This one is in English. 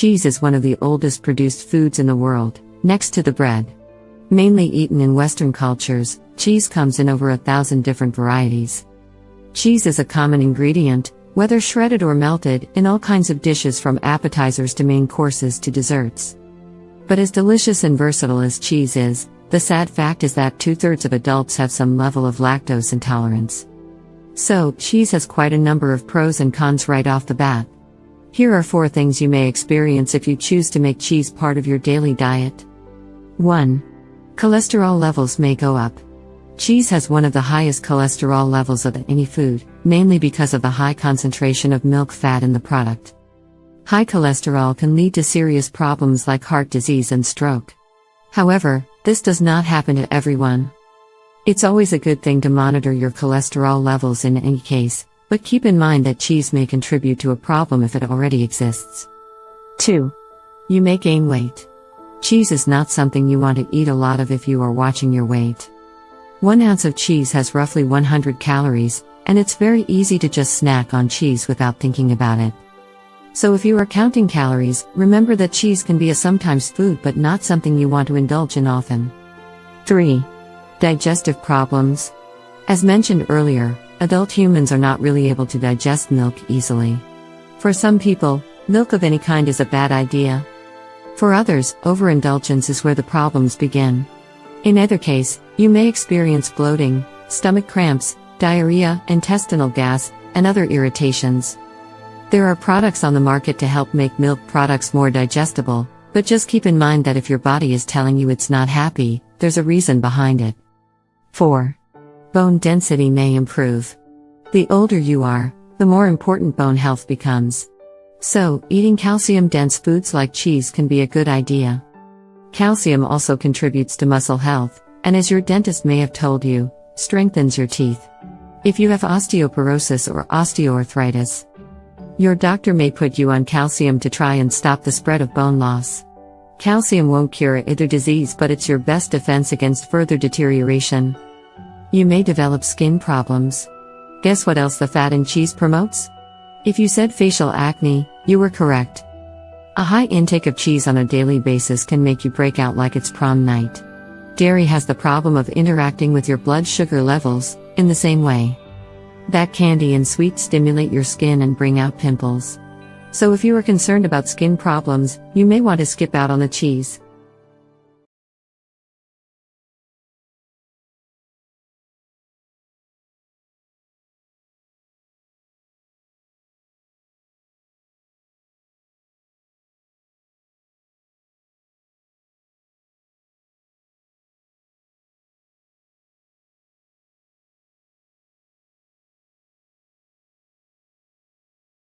Cheese is one of the oldest produced foods in the world, next to the bread. Mainly eaten in Western cultures, cheese comes in over 1,000 different varieties. Cheese is a common ingredient, whether shredded or melted, in all kinds of dishes from appetizers to main courses to desserts. But as delicious and versatile as cheese is, the sad fact is that 2/3 of adults have some level of lactose intolerance. So, cheese has quite a number of pros and cons right off the bat. Here are 4 things you may experience if you choose to make cheese part of your daily diet. 1. Cholesterol levels may go up. Cheese has one of the highest cholesterol levels of any food, mainly because of the high concentration of milk fat in the product. High cholesterol can lead to serious problems like heart disease and stroke. However, this does not happen to everyone. It's always a good thing to monitor your cholesterol levels in any case, but keep in mind that cheese may contribute to a problem if it already exists. 2. You may gain weight. Cheese is not something you want to eat a lot of if you are watching your weight. 1 ounce of cheese has roughly 100 calories, and it's very easy to just snack on cheese without thinking about it. So if you are counting calories, remember that cheese can be a sometimes food but not something you want to indulge in often. 3. Digestive problems. As mentioned earlier, adult humans are not really able to digest milk easily. For some people, milk of any kind is a bad idea. For others, overindulgence is where the problems begin. In either case, you may experience bloating, stomach cramps, diarrhea, intestinal gas, and other irritations. There are products on the market to help make milk products more digestible, but just keep in mind that if your body is telling you it's not happy, there's a reason behind it. 4. Bone density may improve. The older you are, the more important bone health becomes. So, eating calcium-dense foods like cheese can be a good idea. Calcium also contributes to muscle health, and as your dentist may have told you, strengthens your teeth. If you have osteoporosis or osteoarthritis, your doctor may put you on calcium to try and stop the spread of bone loss. Calcium won't cure either disease, but it's your best defense against further deterioration. You may develop skin problems. Guess what else the fat in cheese promotes? If you said facial acne, you were correct. A high intake of cheese on a daily basis can make you break out like it's prom night. Dairy has the problem of interacting with your blood sugar levels, in the same way that candy and sweets stimulate your skin and bring out pimples. So if you are concerned about skin problems, you may want to skip out on the cheese.